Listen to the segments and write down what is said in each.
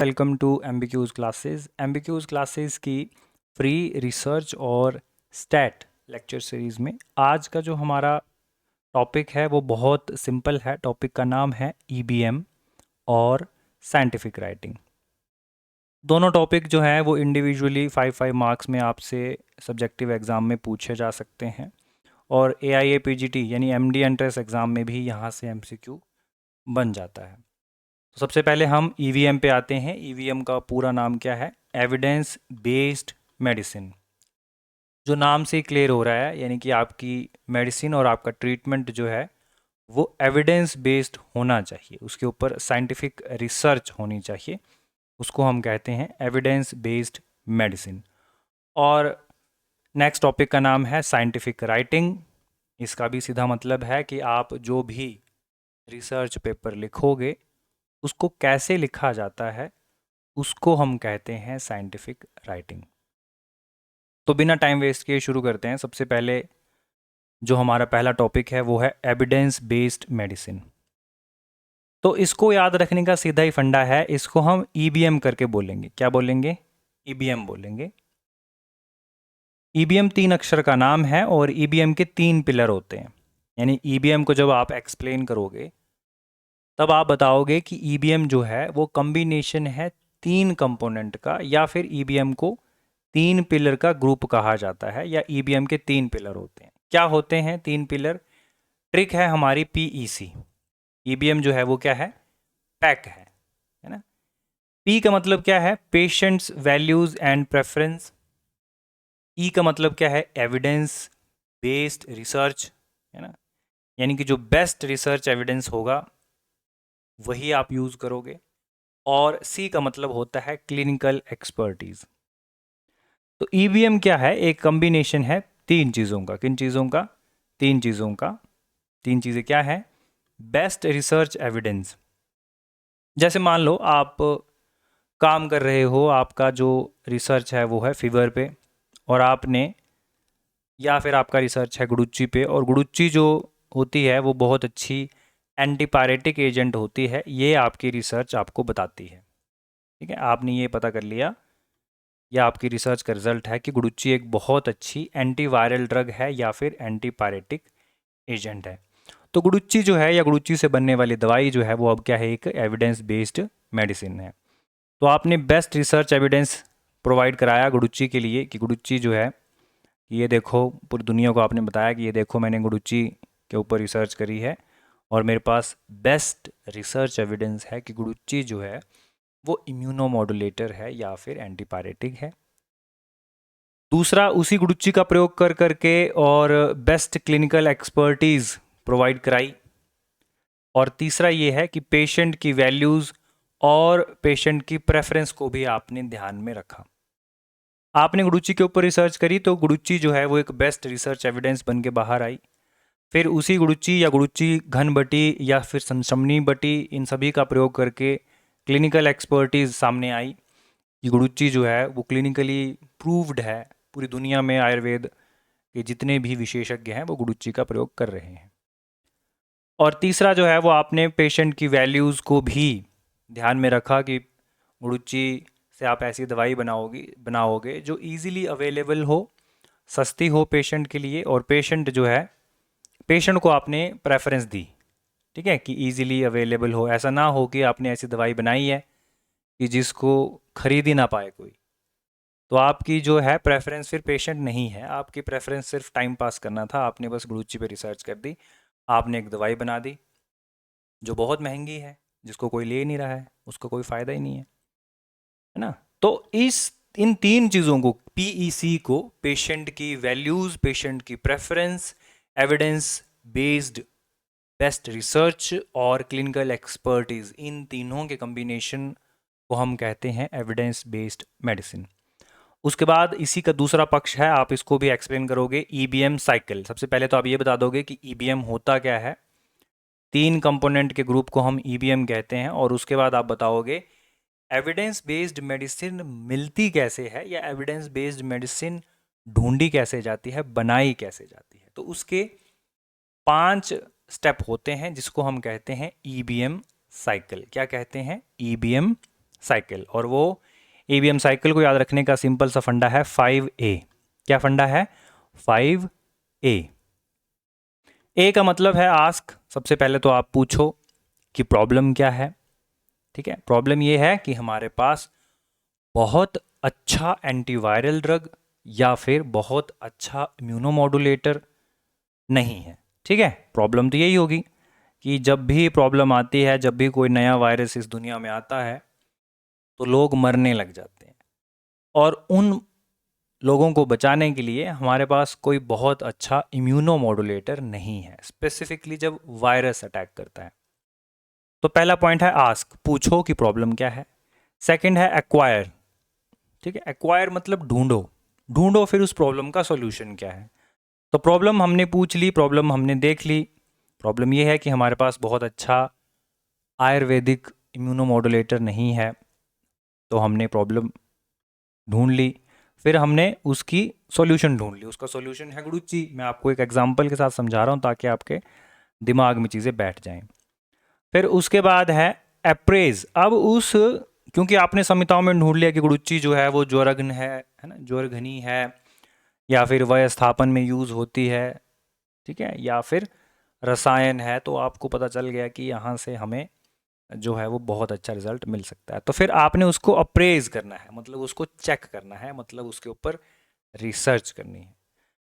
Welcome to MBQs classes. MBQs classes की free research और stat lecture series में आज का जो हमारा टॉपिक है वो बहुत सिंपल है। टॉपिक का नाम है ईबीएम और साइंटिफिक राइटिंग। दोनों टॉपिक जो हैं वो इंडिविजुअली 5-5 मार्क्स में आपसे सब्जेक्टिव एग्ज़ाम में पूछे जा सकते हैं और AIA PGT यानी MD एंट्रेंस एग्ज़ाम में भी यहाँ से MCQ बन जाता है। तो सबसे पहले हम ईवीएम पे आते हैं। ईवीएम का पूरा नाम क्या है? Evidence based medicine. जो नाम से ही क्लियर हो रहा है, यानी कि आपकी मेडिसिन और आपका ट्रीटमेंट जो है वो एविडेंस बेस्ड होना चाहिए, उसके ऊपर साइंटिफिक रिसर्च होनी चाहिए, उसको हम कहते हैं एविडेंस बेस्ड मेडिसिन। और नेक्स्ट टॉपिक का नाम है साइंटिफिक राइटिंग। इसका भी सीधा मतलब है कि आप जो भी रिसर्च पेपर लिखोगे उसको कैसे लिखा जाता है, उसको हम कहते हैं साइंटिफिक राइटिंग। तो बिना टाइम वेस्ट किए शुरू करते हैं। सबसे पहले जो हमारा पहला टॉपिक है वो है एविडेंस बेस्ड मेडिसिन। तो इसको याद रखने का सीधा ही फंडा है, इसको हम ईबीएम करके बोलेंगे। क्या बोलेंगे? ईबीएम बोलेंगे। ईबीएम 3 अक्षर का नाम है और ईबीएम के 3 पिलर होते हैं। यानी ईबीएम को जब आप एक्सप्लेन करोगे तब आप बताओगे कि ईबीएम जो है वो कॉम्बिनेशन है 3 कंपोनेंट का, या फिर ईबीएम को 3 पिलर का ग्रुप कहा जाता है, या ईबीएम के 3 पिलर होते हैं। क्या होते हैं 3 पिलर? ट्रिक है हमारी पीईसी। ईबीएम जो है वो क्या है? पैक है ना। पी का मतलब क्या है? Patients values and preference. E का मतलब क्या है? एविडेंस बेस्ड रिसर्च, है ना। यानी कि जो बेस्ट रिसर्च एविडेंस होगा वही आप यूज करोगे। और सी का मतलब होता है क्लिनिकल एक्सपर्टीज। तो ईवीएम क्या है? एक कॉम्बिनेशन है 3 चीज़ों का। किन चीज़ों का? 3 चीज़ों का। 3 चीज़ें क्या है? Best research evidence. जैसे मान लो आप काम कर रहे हो, आपका जो रिसर्च है वो है फीवर पे, और आपने, या फिर आपका रिसर्च है गुडुच्ची पे, और गुडुच्ची जो होती है वो बहुत अच्छी एंटीपायरेटिक एजेंट होती है, ये आपकी रिसर्च आपको बताती है। ठीक है, आपने ये पता कर लिया, या आपकी रिसर्च का रिजल्ट है कि गुडुच्ची एक बहुत अच्छी एंटीवायरल ड्रग है या फिर एंटीपायरेटिक एजेंट है। तो गुडुच्ची जो है या गुडुच्ची से बनने वाली दवाई जो है वो अब क्या है? एक एविडेंस बेस्ड मेडिसिन है। तो आपने बेस्ट रिसर्च एविडेंस प्रोवाइड कराया गुडुच्ची के लिए कि गुडुच्ची जो है, ये देखो, पूरी दुनिया को आपने बताया कि ये देखो मैंने गुडुच्ची के ऊपर रिसर्च करी है और मेरे पास बेस्ट रिसर्च एविडेंस है कि गुडुच्ची जो है वो इम्यूनोमॉड्यूलेटर है या फिर एंटीपायरेटिक है। दूसरा, उसी गुडुच्ची का प्रयोग कर करके और बेस्ट क्लिनिकल एक्सपर्टीज प्रोवाइड कराई। और तीसरा ये है कि पेशेंट की वैल्यूज़ और पेशेंट की प्रेफरेंस को भी आपने ध्यान में रखा। आपने गुडुच्ची के ऊपर रिसर्च करी तो गुडुच्ची जो है वो एक बेस्ट रिसर्च एविडेंस बन के बाहर आई। फिर उसी गुडुच्ची या गुडुच्ची घन बटी या फिर समसमनी बटी, इन सभी का प्रयोग करके क्लिनिकल एक्सपर्टीज सामने आई कि गुडुच्ची जो है वो क्लिनिकली प्रूव्ड है। पूरी दुनिया में आयुर्वेद के जितने भी विशेषज्ञ हैं वो गुडुच्ची का प्रयोग कर रहे हैं। और तीसरा जो है वो आपने पेशेंट की वैल्यूज़ को भी ध्यान में रखा कि गुडुच्ची से आप ऐसी दवाई बनाओगे जो इजीली अवेलेबल हो, सस्ती हो पेशेंट के लिए, और पेशेंट जो है, पेशेंट को आपने प्रेफरेंस दी। ठीक है, कि इजीली अवेलेबल हो। ऐसा ना हो कि आपने ऐसी दवाई बनाई है कि जिसको खरीद ही ना पाए कोई। तो आपकी जो है प्रेफरेंस फिर पेशेंट नहीं है, आपकी प्रेफरेंस सिर्फ टाइम पास करना था। आपने बस गुडुच्ची पे रिसर्च कर दी, आपने एक दवाई बना दी जो बहुत महंगी है, जिसको कोई ले नहीं रहा है, उसको कोई फ़ायदा ही नहीं है ना। तो इन 3 चीज़ों को, पीईसी को, पेशेंट की वैल्यूज़, पेशेंट की preference, evidence based best research और क्लिनिकल एक्सपर्टीज, इन तीनों के कॉम्बिनेशन को हम कहते हैं एविडेंस बेस्ड मेडिसिन। उसके बाद इसी का दूसरा पक्ष है, आप इसको भी एक्सप्लेन करोगे, ईबीएम साइकिल। सबसे पहले तो आप ये बता दोगे कि ईबीएम होता क्या है। 3 कंपोनेंट के ग्रुप को हम ईबीएम कहते हैं, और उसके बाद आप बताओगे एविडेंस बेस्ड मेडिसिन मिलती कैसे है, या एविडेंस बेस्ड मेडिसिन ढूंढी कैसे जाती है, बनाई कैसे जाती है। तो उसके 5 स्टेप होते हैं जिसको हम कहते हैं ईबीएम साइकिल। क्या कहते हैं? ईबीएम साइकिल, और वो ईबीएम साइकिल को याद रखने का सिंपल सा फंडा है 5A। क्या फंडा है? 5A। ए का मतलब है आस्क। सबसे पहले तो आप पूछो कि प्रॉब्लम क्या है। ठीक है, प्रॉब्लम ये है कि हमारे पास बहुत अच्छा एंटीवायरल ड्रग या फिर बहुत अच्छा इम्यूनोमॉड्यूलेटर नहीं है। ठीक है, प्रॉब्लम तो यही होगी कि जब भी प्रॉब्लम आती है, जब भी कोई नया वायरस इस दुनिया में आता है, तो लोग मरने लग जाते हैं, और उन लोगों को बचाने के लिए हमारे पास कोई बहुत अच्छा इम्यूनोमॉड्यूलेटर नहीं है, स्पेसिफिकली जब वायरस अटैक करता है। तो पहला पॉइंट है आस्क, पूछो कि प्रॉब्लम क्या है। सेकंड है एक्वायर। ठीक है, एक्वायर मतलब ढूंढो, ढूंढो फिर उस प्रॉब्लम का सॉल्यूशन क्या है। तो प्रॉब्लम हमने पूछ ली, प्रॉब्लम हमने देख ली। प्रॉब्लम ये है कि हमारे पास बहुत अच्छा आयुर्वेदिक इम्यूनोमॉड्यूलेटर नहीं है, तो हमने प्रॉब्लम ढूंढ ली। फिर हमने उसकी सॉल्यूशन ढूंढ ली, उसका सॉल्यूशन है गुरुजी। मैं आपको एक एग्जांपल के साथ समझा रहा हूँ ताकि आपके दिमाग में चीज़ें बैठ जाएं। फिर उसके बाद है अप्रेज। अब उस, क्योंकि आपने संहिताओं में ढूंढ लिया कि गुरुची जो है वो ज्वरघन है ना, ज्वरघनी है, या फिर वय स्थापन में यूज़ होती है, ठीक है, या फिर रसायन है, तो आपको पता चल गया कि यहाँ से हमें जो है वो बहुत अच्छा रिजल्ट मिल सकता है। तो फिर आपने उसको अप्रेज करना है, मतलब उसको चेक करना है, मतलब उसके ऊपर रिसर्च करनी है।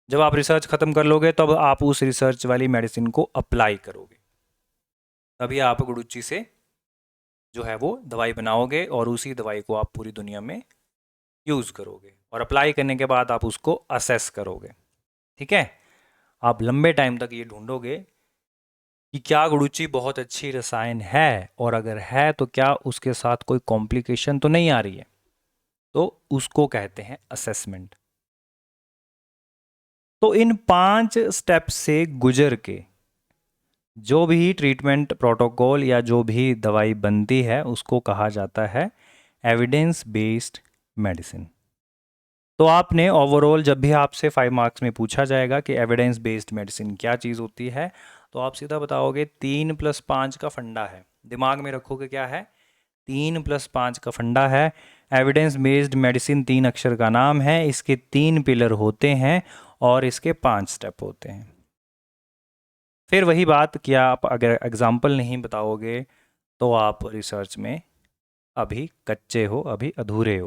जब आप रिसर्च ख़त्म कर लोगे तब आप उस रिसर्च वाली मेडिसिन को अप्लाई करोगे, तभी आप गुरुची से जो है वो दवाई बनाओगे, और उसी दवाई को आप पूरी दुनिया में यूज़ करोगे, और अप्लाई करने के बाद आप उसको असेस करोगे। ठीक है, आप लंबे टाइम तक ये ढूंढोगे कि क्या गुरुची बहुत अच्छी रसायन है, और अगर है तो क्या उसके साथ कोई कॉम्प्लिकेशन तो नहीं आ रही है, तो उसको कहते हैं असेसमेंट। तो इन 5 स्टेप से गुजर के जो भी ट्रीटमेंट प्रोटोकॉल या जो भी दवाई बनती है उसको कहा जाता है एविडेंस बेस्ड मेडिसिन। तो आपने ओवरऑल, जब भी आपसे 5 मार्क्स में पूछा जाएगा कि एविडेंस बेस्ड मेडिसिन क्या चीज़ होती है, तो आप सीधा बताओगे 3+5 का फंडा है। दिमाग में रखोगे क्या है? 3+5 का फंडा है। एविडेंस बेस्ड मेडिसिन 3 अक्षर का नाम है, इसके 3 पिलर होते हैं और इसके 5 स्टेप होते हैं। फिर वही बात, क्या आप अगर एग्जाम्पल नहीं बताओगे तो आप रिसर्च में अभी कच्चे हो, अभी अधूरे हो।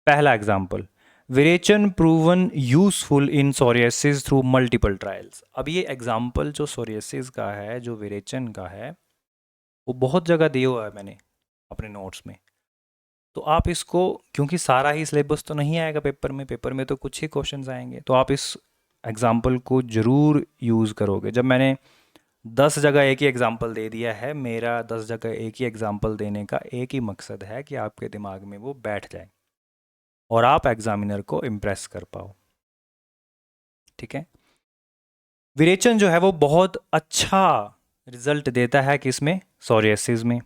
पहला एग्जाम्पल, विरेचन proven useful in psoriasis through multiple trials. अब ये एग्जाम्पल जो सोरियासिस का है, जो विरेचन का है, वो बहुत जगह दिया हुआ है मैंने अपने नोट्स में। तो आप इसको, क्योंकि सारा ही सिलेबस तो नहीं आएगा पेपर में, पेपर में तो कुछ ही क्वेश्चंस आएंगे, तो आप इस एग्जाम्पल को ज़रूर यूज़ करोगे। जब मैंने 10 जगह एक ही एग्जाम्पल दे दिया है, मेरा 10 जगह एक ही एग्जाम्पल देने का एक ही मकसद है कि आपके दिमाग में वो बैठ जाए और आप एग्जामिनर को इम्प्रेस कर पाओ। ठीक है, विरेचन जो है वो बहुत अच्छा रिजल्ट देता है किसमें? सोरियासिस में।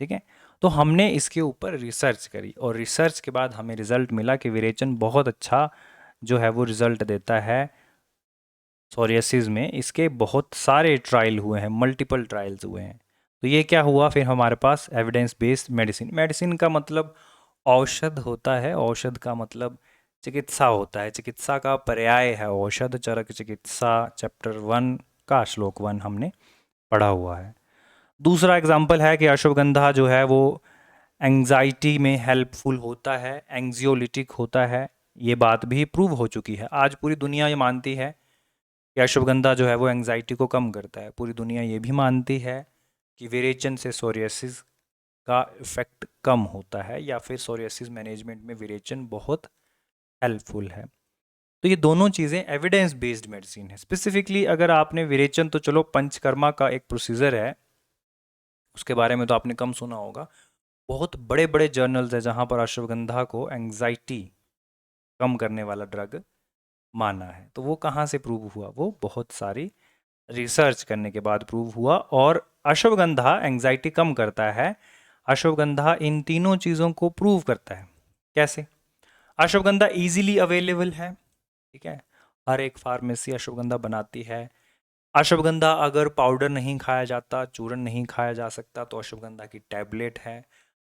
ठीक है, तो हमने इसके ऊपर रिसर्च करी, और रिसर्च के बाद हमें रिजल्ट मिला कि विरेचन बहुत अच्छा जो है वो रिजल्ट देता है सोरियासिस में। इसके बहुत सारे ट्रायल हुए हैं, मल्टीपल ट्रायल्स हुए हैं। तो ये क्या हुआ फिर हमारे पास? Evidence based medicine. मेडिसिन का मतलब औषध होता है, औषध का मतलब चिकित्सा होता है, चिकित्सा का पर्याय है औषध। चरक चिकित्सा चैप्टर 1 का श्लोक 1 हमने पढ़ा हुआ है। दूसरा एग्जाम्पल है कि अश्वगंधा जो है वो एंग्जाइटी में हेल्पफुल होता है, एंग्जियोलिटिक होता है। ये बात भी प्रूव हो चुकी है, आज पूरी दुनिया ये मानती है कि अश्वगंधा जो है वो एंग्जाइटी को कम करता है। पूरी दुनिया ये भी मानती है कि विरेचन से सोरियासिस का इफेक्ट कम होता है, या फिर सोरियासिस मैनेजमेंट में विरेचन बहुत हेल्पफुल है। तो ये दोनों चीज़ें एविडेंस बेस्ड मेडिसिन है। स्पेसिफिकली अगर आपने विरेचन, तो चलो पंचकर्मा का एक प्रोसीजर है, उसके बारे में तो आपने कम सुना होगा। बहुत बड़े बड़े जर्नल्स है जहाँ पर अश्वगंधा को एंग्जाइटी कम करने वाला ड्रग माना है। तो वो कहाँ से प्रूव हुआ? वो बहुत सारी रिसर्च करने के बाद प्रूव हुआ। और अश्वगंधा एंग्जाइटी कम करता है, अश्वगंधा इन तीनों चीज़ों को प्रूव करता है। कैसे? अश्वगंधा इजीली अवेलेबल है, ठीक है, हर एक फार्मेसी अश्वगंधा बनाती है। अश्वगंधा अगर पाउडर नहीं खाया जाता, चूर्ण नहीं खाया जा सकता, तो अश्वगंधा की टैबलेट है।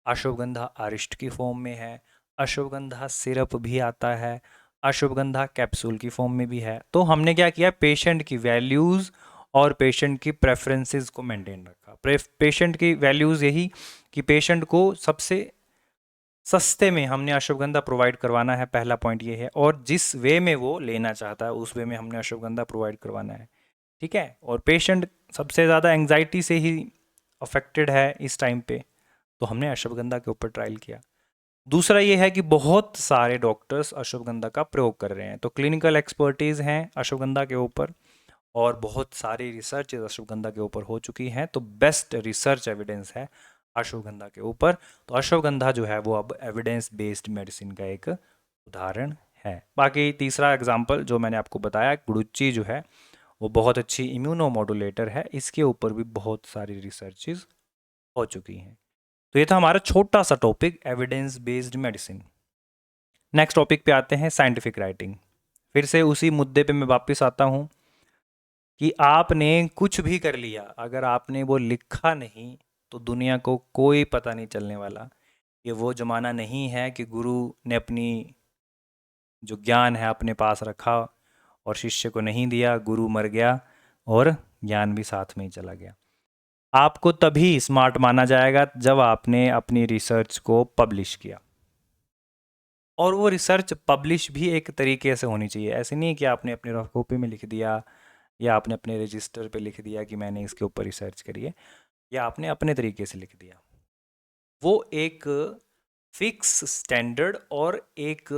अश्वगंधा अरिष्ट की फॉर्म में है, अश्वगंधा सिरप भी आता है, अश्वगंधा कैप्सूल की फॉर्म में भी है। तो हमने क्या किया, पेशेंट की वैल्यूज़ और पेशेंट की प्रेफरेंसेस को मेंटेन रखा। पेशेंट की वैल्यूज़ यही कि पेशेंट को सबसे सस्ते में हमने अश्वगंधा प्रोवाइड करवाना है, पहला पॉइंट ये है। और जिस वे में वो लेना चाहता है उस वे में हमने अश्वगंधा प्रोवाइड करवाना है, ठीक है। और पेशेंट सबसे ज़्यादा एंग्जाइटी से ही अफेक्टेड है इस टाइम पे, तो हमने अश्वगंधा के ऊपर ट्रायल किया। दूसरा ये है कि बहुत सारे डॉक्टर्स अश्वगंधा का प्रयोग कर रहे हैं, तो क्लिनिकल एक्सपर्टीज़ हैं अश्वगंधा के ऊपर और बहुत सारी रिसर्च अश्वगंधा के ऊपर हो चुकी हैं, तो बेस्ट रिसर्च एविडेंस है अश्वगंधा के ऊपर। तो अश्वगंधा जो है वो अब एविडेंस बेस्ड मेडिसिन का एक उदाहरण है। बाकी तीसरा एग्जाम्पल जो मैंने आपको बताया, गुडुच्ची जो है वो बहुत अच्छी इम्यूनोमोडुलेटर है, इसके ऊपर भी बहुत सारी रिसर्चेज हो चुकी हैं। तो ये था हमारा छोटा सा topic evidence based medicine. Next topic पे आते हैं, साइंटिफिक राइटिंग। फिर से उसी मुद्दे पे मैं वापस आता हूँ कि आपने कुछ भी कर लिया, अगर आपने वो लिखा नहीं तो दुनिया को कोई पता नहीं चलने वाला। ये वो ज़माना नहीं है कि गुरु ने अपनी जो ज्ञान है अपने पास रखा और शिष्य को नहीं दिया, गुरु मर गया और ज्ञान भी साथ में ही चला गया। आपको तभी स्मार्ट माना जाएगा जब आपने अपनी रिसर्च को पब्लिश किया, और वो रिसर्च पब्लिश भी एक तरीके से होनी चाहिए। ऐसे नहीं कि आपने अपनी रफ कॉपी में लिख दिया या आपने अपने रजिस्टर पे लिख दिया कि मैंने इसके ऊपर रिसर्च करी है, या आपने अपने तरीके से लिख दिया। वो एक फिक्स स्टैंडर्ड और एक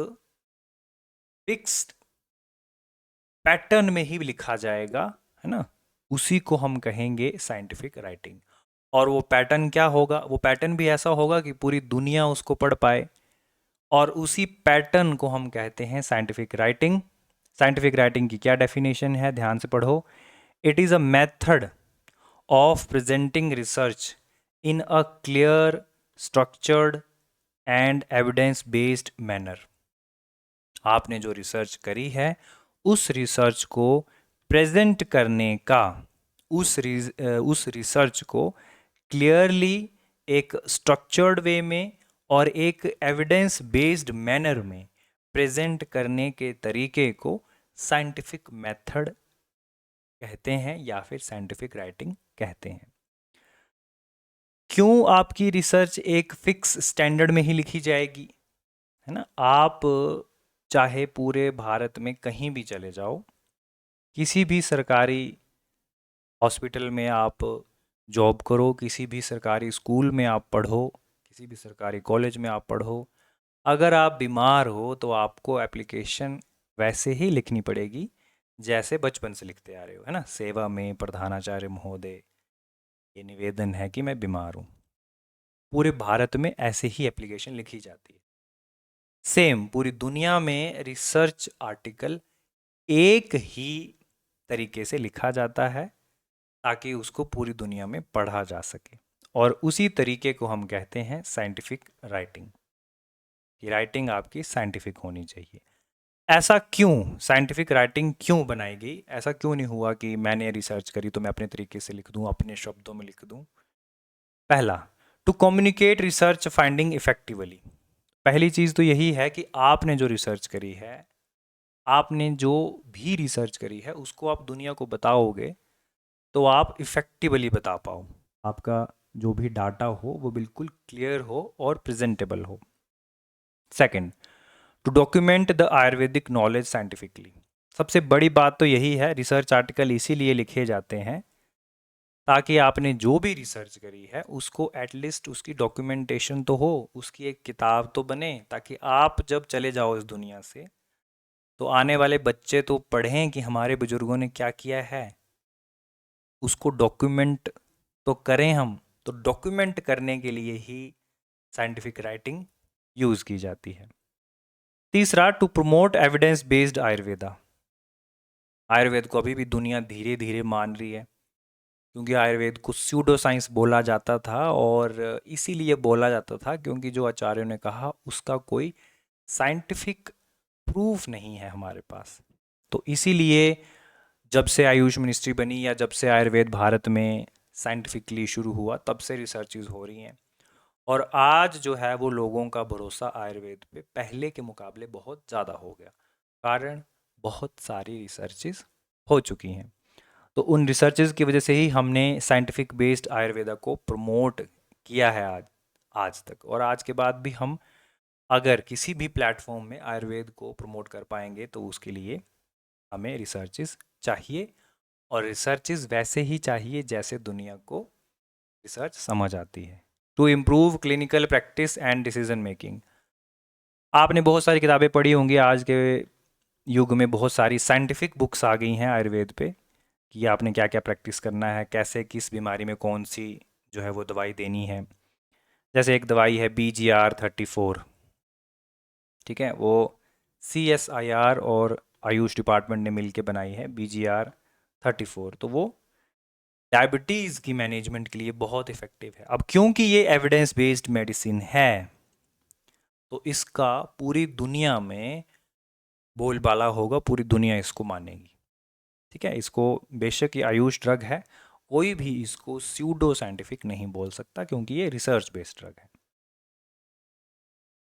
फिक्स्ड पैटर्न में ही लिखा जाएगा, है ना। उसी को हम कहेंगे साइंटिफिक राइटिंग। और वो पैटर्न क्या होगा, वो पैटर्न भी ऐसा होगा कि पूरी दुनिया उसको पढ़ पाए, और उसी पैटर्न को हम कहते हैं साइंटिफिक राइटिंग। साइंटिफिक राइटिंग की क्या डेफिनेशन है, ध्यान से पढ़ो। It is a method of presenting research in a clear, structured and evidence based manner। आपने जो रिसर्च करी है उस रिसर्च को प्रेजेंट करने का, उस रिसर्च को क्लियरली एक स्ट्रक्चर्ड वे में और एक एविडेंस बेस्ड मैनर में प्रेजेंट करने के तरीके को साइंटिफिक मेथड कहते हैं या फिर साइंटिफिक राइटिंग कहते हैं। क्यों आपकी रिसर्च एक फिक्स स्टैंडर्ड में ही लिखी जाएगी, है ना। आप चाहे पूरे भारत में कहीं भी चले जाओ, किसी भी सरकारी हॉस्पिटल में आप जॉब करो, किसी भी सरकारी स्कूल में आप पढ़ो, किसी भी सरकारी कॉलेज में आप पढ़ो, अगर आप बीमार हो तो आपको एप्लीकेशन वैसे ही लिखनी पड़ेगी जैसे बचपन से लिखते आ रहे हो, है ना। सेवा में प्रधानाचार्य महोदय, ये निवेदन है कि मैं बीमार हूँ। पूरे भारत में ऐसे ही एप्लीकेशन लिखी जाती है। सेम पूरी दुनिया में रिसर्च आर्टिकल एक ही तरीके से लिखा जाता है ताकि उसको पूरी दुनिया में पढ़ा जा सके, और उसी तरीके को हम कहते हैं साइंटिफिक राइटिंग। कि राइटिंग आपकी साइंटिफिक होनी चाहिए। ऐसा क्यों, साइंटिफिक राइटिंग क्यों बनाई गई? ऐसा क्यों नहीं हुआ कि मैंने रिसर्च करी तो मैं अपने तरीके से लिख दूं, अपने शब्दों में लिख दूं? पहला, to communicate research finding effectively. पहली चीज़ तो यही है कि आपने जो रिसर्च करी है, आपने जो भी रिसर्च करी है उसको आप दुनिया को बताओगे तो आप इफ़ेक्टिवली बता पाओ, आपका जो भी डाटा हो वो बिल्कुल क्लियर हो और प्रेजेंटेबल हो। Second, to document the Ayurvedic knowledge scientifically. सबसे बड़ी बात तो यही है, रिसर्च आर्टिकल इसीलिए लिखे जाते हैं ताकि आपने जो भी रिसर्च करी है उसको एटलीस्ट उसकी डॉक्यूमेंटेशन तो हो, उसकी एक किताब तो बने, ताकि आप जब चले जाओ इस दुनिया से तो आने वाले बच्चे तो पढ़ें कि हमारे बुजुर्गों ने क्या किया है, उसको डॉक्यूमेंट तो करें हम। तो डॉक्यूमेंट करने के लिए ही साइंटिफिक राइटिंग यूज़ की जाती है। तीसरा, to promote evidence based Ayurveda. Ayurveda को अभी भी दुनिया धीरे धीरे मान रही है, क्योंकि आयुर्वेद को स्यूडो साइंस बोला जाता था, और इसीलिए बोला जाता था क्योंकि जो आचार्यों ने कहा उसका कोई साइंटिफिक प्रूफ नहीं है हमारे पास। तो इसीलिए जब से आयुष मिनिस्ट्री बनी या जब से आयुर्वेद भारत में साइंटिफिकली शुरू हुआ, तब से रिसर्चेज हो रही हैं। और आज जो है वो लोगों का भरोसा आयुर्वेद पे पहले के मुकाबले बहुत ज़्यादा हो गया। कारण बहुत सारी रिसर्चेस हो चुकी हैं। तो उन रिसर्चेस की वजह से ही हमने साइंटिफिक बेस्ड आयुर्वेदा को प्रमोट किया है आज आज तक। और आज के बाद भी हम अगर किसी भी प्लेटफॉर्म में आयुर्वेद को प्रमोट कर पाएंगे तो उसके लिए हमें रिसर्चेस चाहिए। और रिसर्चेस वैसे ही चाहिए जैसे दुनिया को रिसर्च समझ आती है, to improve clinical practice and decision making. आपने बहुत सारी किताबें पढ़ी होंगी, आज के युग में बहुत सारी साइंटिफिक बुक्स आ गई हैं आयुर्वेद पे कि आपने क्या क्या प्रैक्टिस करना है, कैसे किस बीमारी में कौन सी जो है वो दवाई देनी है। जैसे एक दवाई है BGR-34, ठीक है, वो CSIR और आयुष डिपार्टमेंट ने मिलके बनाई है BGR-34। तो वो डायबिटीज़ की मैनेजमेंट के लिए बहुत इफ़ेक्टिव है। अब क्योंकि ये एविडेंस बेस्ड मेडिसिन है तो इसका पूरी दुनिया में बोलबाला होगा, पूरी दुनिया इसको मानेगी। ठीक है, इसको बेशक ये आयुष ड्रग है, कोई भी इसको स्यूडो साइंटिफिक नहीं बोल सकता क्योंकि ये रिसर्च बेस्ड ड्रग है।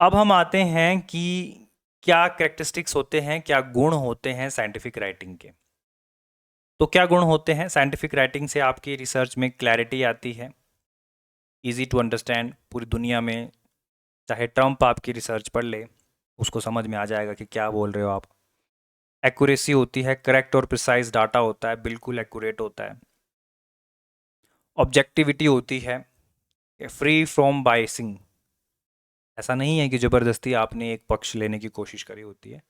अब हम आते हैं कि क्या कैरेक्टरिस्टिक्स होते हैं, क्या गुण होते हैं साइंटिफिक राइटिंग के। तो क्या गुण होते हैं साइंटिफिक राइटिंग से? आपकी रिसर्च में क्लैरिटी आती है, इजी टू अंडरस्टैंड। पूरी दुनिया में चाहे ट्रम्प आपकी रिसर्च पढ़ ले, उसको समझ में आ जाएगा कि क्या बोल रहे हो आप। एक्यूरेसी होती है, करेक्ट और प्रिसाइज डाटा होता है, बिल्कुल एक्यूरेट होता है। ऑब्जेक्टिविटी होती है, फ्री फ्रॉम बायसिंग। ऐसा नहीं है कि ज़बरदस्ती आपने एक पक्ष लेने की कोशिश करी होती है,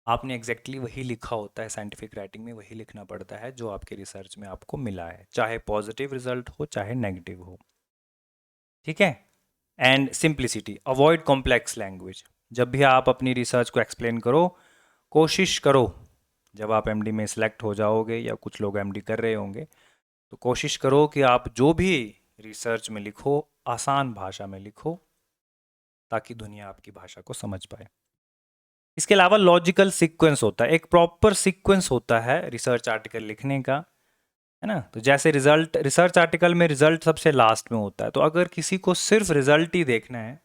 आपने एग्जैक्टली वही लिखा होता है। साइंटिफिक राइटिंग में वही लिखना पड़ता है जो आपके रिसर्च में आपको मिला है, चाहे पॉजिटिव रिजल्ट हो चाहे नेगेटिव हो। ठीक है। And simplicity, avoid complex language. जब भी आप अपनी रिसर्च को एक्सप्लेन करो, कोशिश करो, जब आप एमडी में सिलेक्ट हो जाओगे या कुछ लोग एमडी कर रहे होंगे, तो कोशिश करो कि आप जो भी रिसर्च में लिखो आसान भाषा में लिखो ताकि दुनिया आपकी भाषा को समझ पाए। इसके अलावा लॉजिकल सीक्वेंस होता है, एक प्रॉपर सीक्वेंस होता है रिसर्च आर्टिकल लिखने का, है ना। तो जैसे रिजल्ट, रिसर्च आर्टिकल में रिजल्ट सबसे लास्ट में होता है, तो अगर किसी को सिर्फ रिजल्ट ही देखना है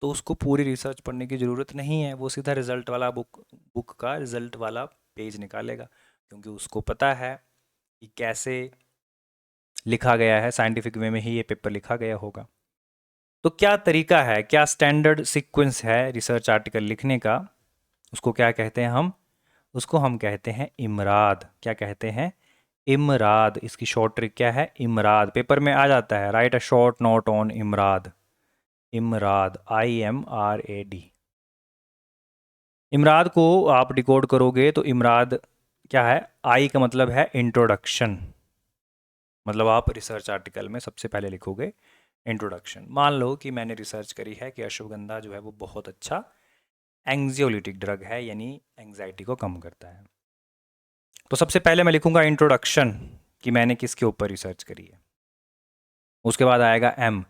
तो उसको पूरी रिसर्च पढ़ने की ज़रूरत नहीं है, वो सीधा रिजल्ट वाला बुक का रिजल्ट वाला पेज निकालेगा, क्योंकि उसको पता है कि कैसे लिखा गया है, साइंटिफिक वे में ही ये पेपर लिखा गया होगा। तो क्या तरीका है, क्या स्टैंडर्ड सीक्वेंस है रिसर्च आर्टिकल लिखने का, उसको क्या कहते हैं हम? उसको हम कहते हैं इमराद। क्या कहते हैं? इमराद। इसकी शॉर्ट ट्रिक क्या है? इमराद। पेपर में आ जाता है, write a short note on IMRAD. IMRAD, IMRAD। IMRAD को आप डिकोड करोगे तो इमराद क्या है? आई का मतलब है इंट्रोडक्शन, मतलब आप रिसर्च आर्टिकल में सबसे पहले लिखोगे इंट्रोडक्शन। मान लो कि मैंने रिसर्च करी है कि अश्वगंधा जो है वो बहुत अच्छा एंग्जियोलिटिक ड्रग है, यानी एंग्जाइटी को कम करता है। तो सबसे पहले मैं लिखूंगा इंट्रोडक्शन कि मैंने किसके ऊपर रिसर्च करी है। उसके बाद आएगा एम।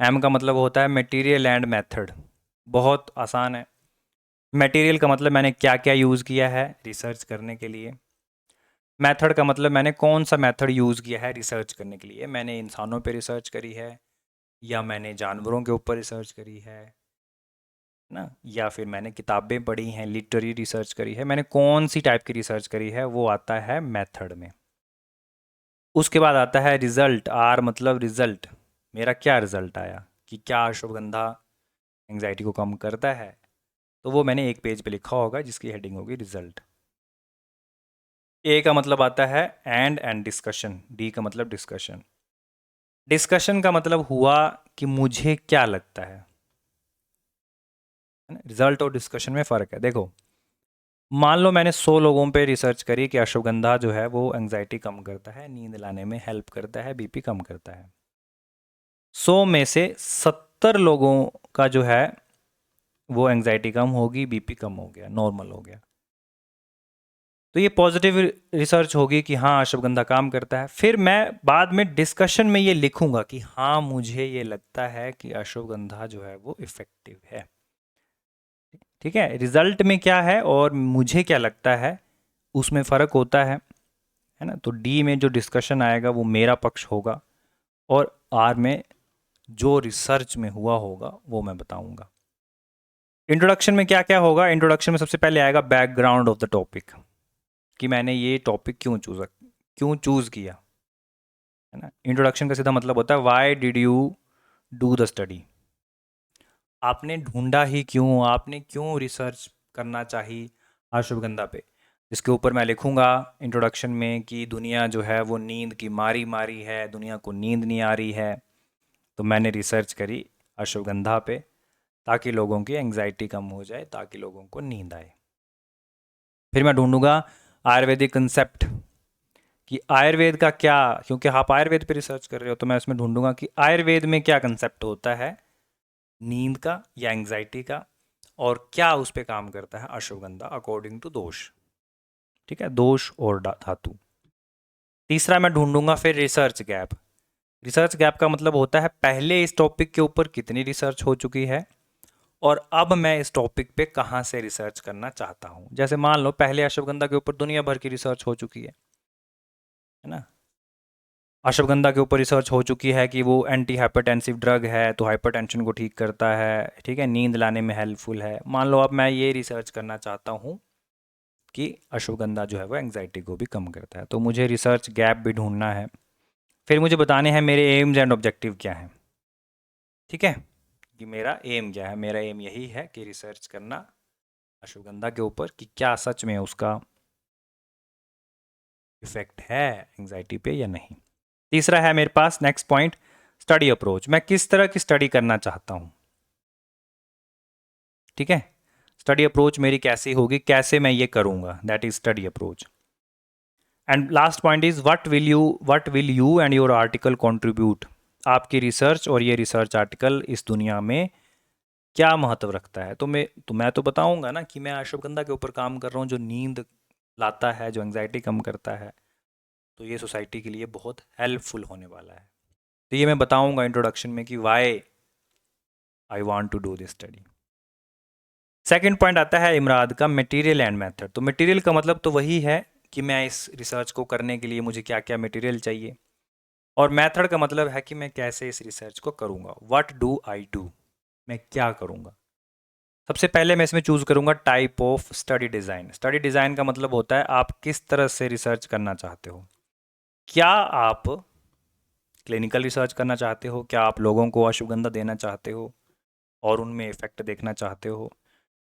एम का मतलब होता है मटेरियल एंड मेथड। बहुत आसान है। मटेरियल का मतलब मैंने क्या क्या यूज़ किया है रिसर्च करने के लिए। मेथड का मतलब मैंने कौन सा मेथड यूज़ किया है रिसर्च करने के लिए। मैंने इंसानों पे रिसर्च करी है या मैंने जानवरों के ऊपर रिसर्च करी है ना, या फिर मैंने किताबें पढ़ी हैं, लिटरेरी रिसर्च करी है। मैंने कौन सी टाइप की रिसर्च करी है, वो आता है मेथड में। उसके बाद आता है रिजल्ट। आर मतलब रिजल्ट, मेरा क्या रिजल्ट आया कि क्या अश्वगंधा एंग्जाइटी को कम करता है। तो वो मैंने एक पेज पे लिखा होगा जिसकी हेडिंग होगी रिजल्ट। ए का मतलब आता है एंड डिस्कशन। डी का मतलब डिस्कशन। डिस्कशन का मतलब हुआ कि मुझे क्या लगता है ना। रिजल्ट और डिस्कशन में फ़र्क है। देखो, मान लो मैंने 100 लोगों पे रिसर्च करी कि अश्वगंधा जो है वो एंग्जाइटी कम करता है, नींद लाने में हेल्प करता है, बीपी कम करता है। 100 में से 70 लोगों का जो है वो एंग्जाइटी कम होगी, बीपी कम हो गया, नॉर्मल हो गया। तो ये पॉजिटिव रिसर्च होगी कि हाँ अश्वगंधा काम करता है। फिर मैं बाद में डिस्कशन में ये लिखूंगा कि हाँ मुझे ये लगता है कि अश्वगंधा जो है वो इफ़ेक्टिव है। ठीक है, रिजल्ट में क्या है और मुझे क्या लगता है उसमें फ़र्क होता है ना। तो डी में जो डिस्कशन आएगा वो मेरा पक्ष होगा और आर में जो रिसर्च में हुआ होगा वो मैं बताऊंगा। इंट्रोडक्शन में क्या क्या होगा? इंट्रोडक्शन में सबसे पहले आएगा बैकग्राउंड ऑफ द टॉपिक, कि मैंने ये टॉपिक क्यों चूज़ किया, है ना। इंट्रोडक्शन का सीधा मतलब होता है why did you do the study. आपने ढूंढा ही क्यों, आपने क्यों रिसर्च करना चाहिए अश्वगंधा पे। जिसके ऊपर मैं लिखूंगा इंट्रोडक्शन में कि दुनिया जो है वो नींद की मारी मारी है, दुनिया को नींद नहीं आ रही है, तो मैंने रिसर्च करी अश्वगंधा पे ताकि लोगों की एंग्जाइटी कम हो जाए, ताकि लोगों को नींद आए। फिर मैं ढूंढूंगा आयुर्वेदिक कंसेप्ट, कि आयुर्वेद का क्या, क्योंकि आप आयुर्वेद पे रिसर्च कर रहे हो, तो मैं इसमें ढूंढूंगा कि आयुर्वेद में क्या कंसेप्ट होता है नींद का या एंग्जाइटी का, और क्या उस पर काम करता है अश्वगंधा अकॉर्डिंग टू दोष। ठीक है, दोष और धातु। तीसरा मैं ढूंढूंगा फिर रिसर्च गैप। रिसर्च गैप का मतलब होता है पहले इस टॉपिक के ऊपर कितनी रिसर्च हो चुकी है और अब मैं इस टॉपिक पे कहाँ से रिसर्च करना चाहता हूँ। जैसे मान लो पहले अश्वगंधा के ऊपर दुनिया भर की रिसर्च हो चुकी है ना। अश्वगंधा के ऊपर रिसर्च हो चुकी है कि वो एंटी हाइपरटेंसिव ड्रग है, तो हाइपरटेंशन को ठीक करता है, ठीक है, नींद लाने में हेल्पफुल है। मान लो अब मैं ये रिसर्च करना चाहता हूँ कि अश्वगंधा जो है वो एंग्जाइटी को भी कम करता है, तो मुझे रिसर्च गैप भी ढूंढना है। फिर मुझे बताने हैं मेरे एम्स एंड ऑब्जेक्टिव क्या हैं। ठीक है, कि मेरा एम क्या है। मेरा एम यही है कि रिसर्च करना अश्वगंधा के ऊपर कि क्या सच में उसका इफेक्ट है एंग्जाइटी पे या नहीं। तीसरा है मेरे पास नेक्स्ट पॉइंट, स्टडी अप्रोच। मैं किस तरह की स्टडी करना चाहता हूं। ठीक है, स्टडी अप्रोच मेरी कैसी होगी, कैसे मैं ये करूंगा, that is study approach. And last point is what will you and your article contribute. आपकी रिसर्च और ये रिसर्च आर्टिकल इस दुनिया में क्या महत्व रखता है। तो मैं बताऊंगा ना कि मैं अश्वगंधा के ऊपर काम कर रहा हूँ जो नींद लाता है, जो एंग्जाइटी कम करता है, तो ये सोसाइटी के लिए बहुत हेल्पफुल होने वाला है। तो ये मैं बताऊंगा इंट्रोडक्शन में कि why I want to do this study. Second point आता है इमराद का मटेरियल एंड मेथड। तो मटेरियल का मतलब तो वही है कि मैं इस रिसर्च को करने के लिए मुझे क्या क्या मटेरियल चाहिए, और मेथड का मतलब है कि मैं कैसे इस रिसर्च को करूँगा। व्हाट डू आई डू, मैं क्या करूँगा। सबसे पहले मैं इसमें चूज़ करूँगा type of study design. Study design का मतलब होता है आप किस तरह से रिसर्च करना चाहते हो। क्या आप क्लिनिकल रिसर्च करना चाहते हो, क्या आप लोगों को अश्वगंधा देना चाहते हो और उनमें इफ़ेक्ट देखना चाहते हो,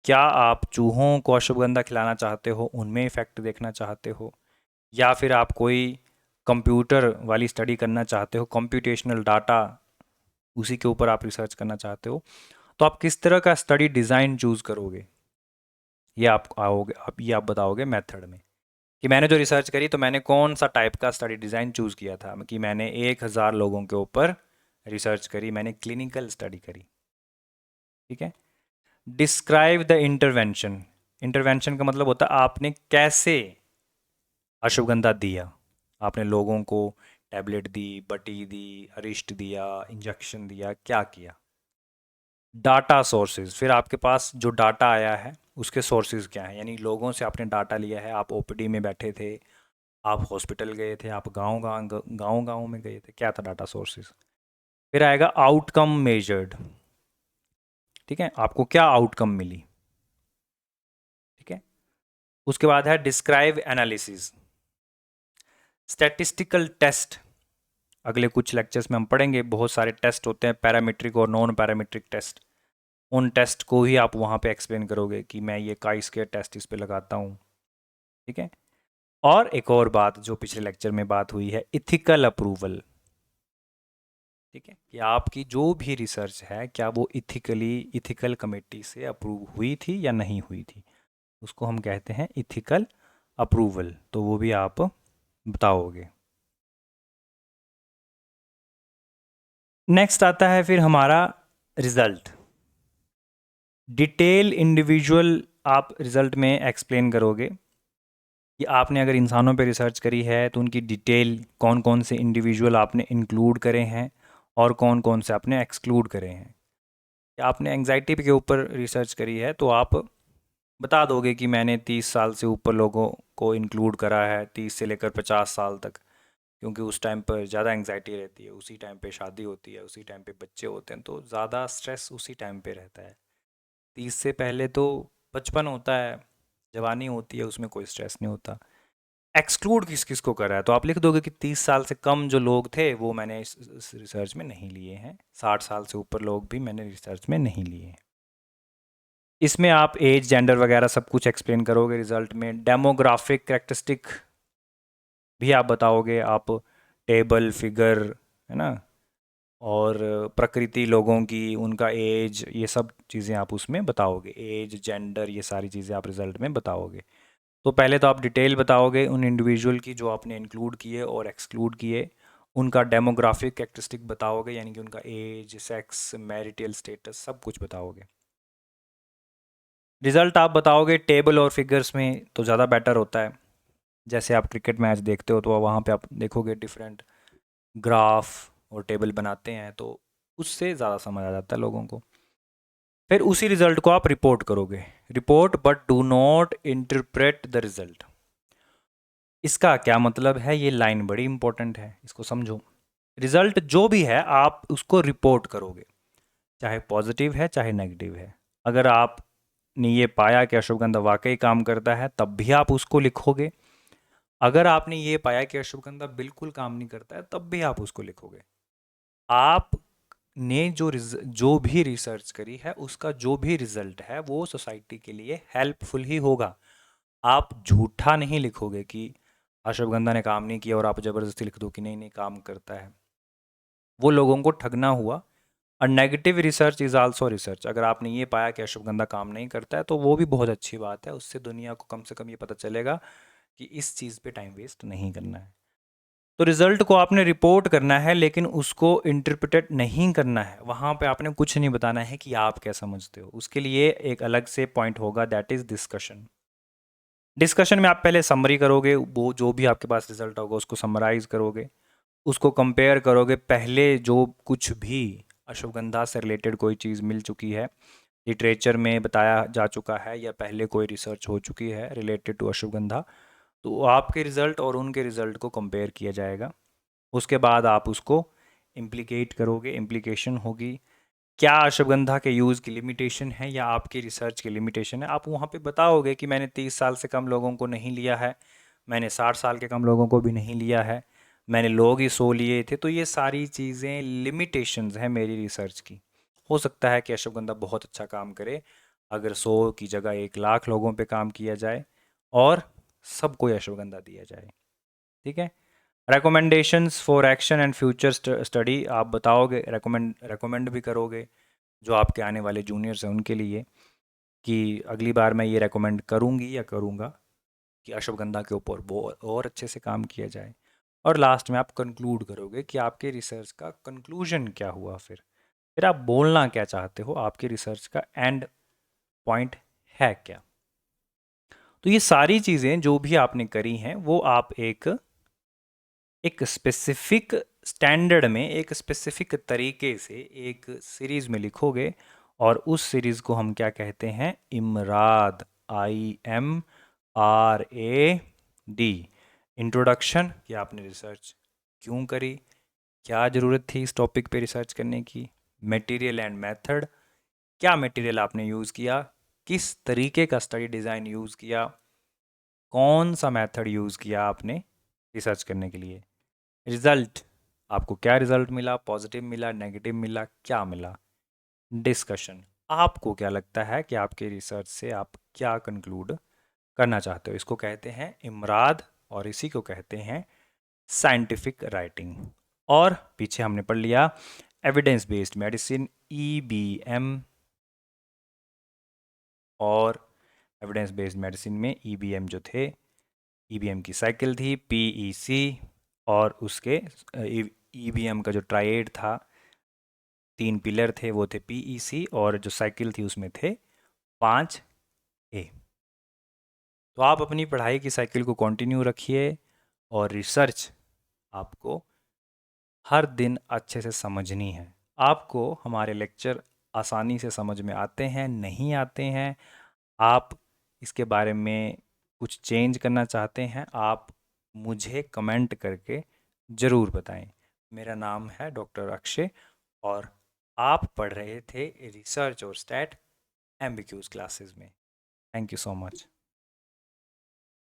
क्या आप चूहों को अश्वगंधा खिलाना चाहते हो, उनमें इफ़ेक्ट देखना चाहते हो, या फिर आप कोई कंप्यूटर वाली स्टडी करना चाहते हो, कंप्यूटेशनल डाटा उसी के ऊपर आप रिसर्च करना चाहते हो। तो आप किस तरह का स्टडी डिज़ाइन चूज़ करोगे, ये आप बताओगे मेथड में, कि मैंने जो रिसर्च करी तो मैंने कौन सा टाइप का स्टडी डिज़ाइन चूज़ किया था, कि मैंने 1000 लोगों के ऊपर रिसर्च करी, मैंने क्लिनिकल स्टडी करी। ठीक है, डिस्क्राइब द इंटरवेंशन। इंटरवेंशन का मतलब होता है आपने कैसे अश्वगंधा दिया। आपने लोगों को टैबलेट दी, बटी दी, अरिष्ट दिया, इंजेक्शन दिया, क्या किया। डाटा सोर्सेज, फिर आपके पास जो डाटा आया है उसके सोर्सेज क्या हैं, यानी लोगों से आपने डाटा लिया है, आप ओपीडी में बैठे थे, आप हॉस्पिटल गए थे, आप गांव में गए थे, क्या था डाटा सोर्सेज। फिर आएगा आउटकम मेजर्ड। ठीक है, आपको क्या आउटकम मिली। ठीक है, उसके बाद है डिस्क्राइब एनालिसिस, स्टैटिस्टिकल टेस्ट। अगले कुछ लेक्चर्स में हम पढ़ेंगे, बहुत सारे टेस्ट होते हैं, पैरामीट्रिक और नॉन पैरामीट्रिक टेस्ट। उन टेस्ट को ही आप वहाँ पे एक्सप्लेन करोगे कि मैं ये काई स्क्वायर टेस्ट इस पे लगाता हूँ। ठीक है, और एक और बात जो पिछले लेक्चर में बात हुई है, इथिकल अप्रूवल। ठीक है, कि आपकी जो भी रिसर्च है क्या वो इथिकल कमेटी से अप्रूव हुई थी या नहीं हुई थी, उसको हम कहते हैं इथिकल अप्रूवल। तो वो भी आप बताओगे। नेक्स्ट आता है फिर हमारा रिजल्ट। डिटेल इंडिविजुअल आप रिजल्ट में एक्सप्लेन करोगे कि आपने अगर इंसानों पे रिसर्च करी है तो उनकी डिटेल कौन कौन से इंडिविजुअल आपने इंक्लूड करे हैं और कौन कौन से आपने एक्सक्लूड करे हैं। या आपने एंग्जाइटी के ऊपर रिसर्च करी है तो आप बता दोगे कि मैंने 30 साल से ऊपर लोगों को इंक्लूड करा है, 30 से लेकर 50 साल तक। क्योंकि उस टाइम पर ज़्यादा एंग्जाइटी रहती है, उसी टाइम पे शादी होती है, उसी टाइम पे बच्चे होते हैं, तो ज़्यादा स्ट्रेस उसी टाइम पे रहता है। 30 से पहले तो बचपन होता है, जवानी होती है, उसमें कोई स्ट्रेस नहीं होता। एक्सक्लूड किस किस को करा है, तो आप लिख दोगे कि 30 साल से कम जो लोग थे वो मैंने इस रिसर्च में नहीं लिए हैं, 60 साल से ऊपर लोग भी मैंने रिसर्च में नहीं लिए हैं। इसमें आप एज, जेंडर वगैरह सब कुछ एक्सप्लेन करोगे रिजल्ट में। डेमोग्राफिक करेक्टरिस्टिक भी आप बताओगे, आप टेबल, फिगर, है ना, और प्रकृति लोगों की, उनका एज, ये सब चीज़ें आप उसमें बताओगे। एज, जेंडर, ये सारी चीज़ें आप रिजल्ट में बताओगे। तो पहले तो आप डिटेल बताओगे उन इंडिविजुअल की जो आपने इंक्लूड किए और एक्सक्लूड किए, उनका डेमोग्राफिक कैरेक्टरिस्टिक बताओगे, यानी कि उनका एज, सेक्स, मैरिटल स्टेटस, सब कुछ बताओगे। रिजल्ट आप बताओगे टेबल और फिगर्स में तो ज़्यादा बेटर होता है। जैसे आप क्रिकेट मैच देखते हो तो वहाँ पे आप देखोगे डिफरेंट ग्राफ और टेबल बनाते हैं, तो उससे ज़्यादा समझ आ जाता है लोगों को। फिर उसी रिजल्ट को आप रिपोर्ट करोगे। Report but do not interpret the result. इसका क्या मतलब है, ये लाइन बड़ी इंपॉर्टेंट है, इसको समझो। रिजल्ट जो भी है आप उसको रिपोर्ट करोगे, चाहे पॉजिटिव है चाहे नेगेटिव है। अगर आपने ये पाया कि अश्वगंधा वाकई काम करता है तब भी आप उसको लिखोगे। अगर आपने ये पाया कि अश्वगंधा बिल्कुल काम नहीं करता है तब भी आप उसको लिखोगे। आपने जो भी रिसर्च करी है उसका जो भी रिजल्ट है वो सोसाइटी के लिए हेल्पफुल ही होगा। आप झूठा नहीं लिखोगे कि अश्वगंधा ने काम नहीं किया और आप ज़बरदस्ती लिख दो कि नहीं नहीं काम करता है, वो लोगों को ठगना हुआ। और negative research is also research. अगर आपने ये पाया कि अश्वगंधा काम नहीं करता है तो वो भी बहुत अच्छी बात है, उससे दुनिया को कम से कम ये पता चलेगा कि इस चीज़ पे टाइम वेस्ट नहीं करना है। तो रिजल्ट को आपने रिपोर्ट करना है, लेकिन उसको इंटरप्रेट नहीं करना है। वहाँ पे आपने कुछ नहीं बताना है कि आप क्या समझते हो। उसके लिए एक अलग से पॉइंट होगा, दैट इज़ डिस्कशन। डिस्कशन में आप पहले समरी करोगे, वो जो भी आपके पास रिजल्ट होगा उसको समराइज करोगे, उसको कंपेयर करोगे पहले जो कुछ भी अश्वगंधा से रिलेटेड कोई चीज़ मिल चुकी है, लिटरेचर में बताया जा चुका है, या पहले कोई रिसर्च हो चुकी है रिलेटेड टू अश्वगंधा, तो आपके रिज़ल्ट और उनके रिज़ल्ट को कंपेयर किया जाएगा। उसके बाद आप उसको इम्प्लीकेट करोगे, इम्प्लीकेशन होगी। क्या अश्वगंधा के यूज़ की लिमिटेशन है या आपकी रिसर्च की लिमिटेशन है, आप वहाँ पे बताओगे कि मैंने 30 साल से कम लोगों को नहीं लिया है, मैंने 60 साल के कम लोगों को भी नहीं लिया है, मैंने लोग ही 100 लिए थे। तो ये सारी चीज़ें लिमिटेशंस हैं मेरी रिसर्च की। हो सकता है कि अश्वगंधा बहुत अच्छा काम करे अगर 100 की जगह 1 लाख लोगों पे काम किया जाए और सबको अश्वगंधा दिया जाए। ठीक है। Recommendations for action and future study आप बताओगे, रेकमेंड भी करोगे जो आपके आने वाले जूनियर्स हैं उनके लिए, कि अगली बार मैं ये रेकमेंड करूँगी या करूँगा कि अश्वगंधा के ऊपर वो और अच्छे से काम किया जाए। और लास्ट में आप कंक्लूड करोगे कि आपके रिसर्च का कंक्लूजन क्या हुआ, फिर आप बोलना क्या चाहते हो, आपकी रिसर्च का एंड पॉइंट है क्या। तो ये सारी चीज़ें जो भी आपने करी हैं वो आप एक स्पेसिफिक स्टैंडर्ड में, एक स्पेसिफिक तरीके से एक सीरीज़ में लिखोगे, और उस सीरीज़ को हम क्या कहते हैं, इमराद, IMRAD। इंट्रोडक्शन, कि आपने रिसर्च क्यों करी, क्या ज़रूरत थी इस टॉपिक पे रिसर्च करने की। मटेरियल एंड मेथड, क्या मटेरियल आपने यूज़ किया, किस तरीके का स्टडी डिज़ाइन यूज़ किया, कौन सा मेथड यूज़ किया आपने रिसर्च करने के लिए। रिजल्ट, आपको क्या रिजल्ट मिला, पॉजिटिव मिला, नेगेटिव मिला, क्या मिला। डिस्कशन, आपको क्या लगता है कि आपके रिसर्च से आप क्या कंक्लूड करना चाहते हो। इसको कहते हैं इमराद और इसी को कहते हैं साइंटिफिक राइटिंग। और पीछे हमने पढ़ लिया एविडेंस बेस्ड मेडिसिन, EBM, और एविडेंस बेस्ड मेडिसिन में EBM जो थे, EBM की साइकिल थी PEC, और उसके EBM का जो ट्राइएड था, 3 पिलर थे वो थे PEC, और जो साइकिल थी उसमें थे 5A। तो आप अपनी पढ़ाई की साइकिल को कंटिन्यू रखिए, और रिसर्च आपको हर दिन अच्छे से समझनी है। आपको हमारे लेक्चर आसानी से समझ में आते हैं, नहीं आते हैं, आप इसके बारे में कुछ चेंज करना चाहते हैं, आप मुझे कमेंट करके ज़रूर बताएं। मेरा नाम है डॉक्टर अक्षय और आप पढ़ रहे थे रिसर्च और स्टैट एमबीक्यूज़ क्लासेस में। Thank you so much.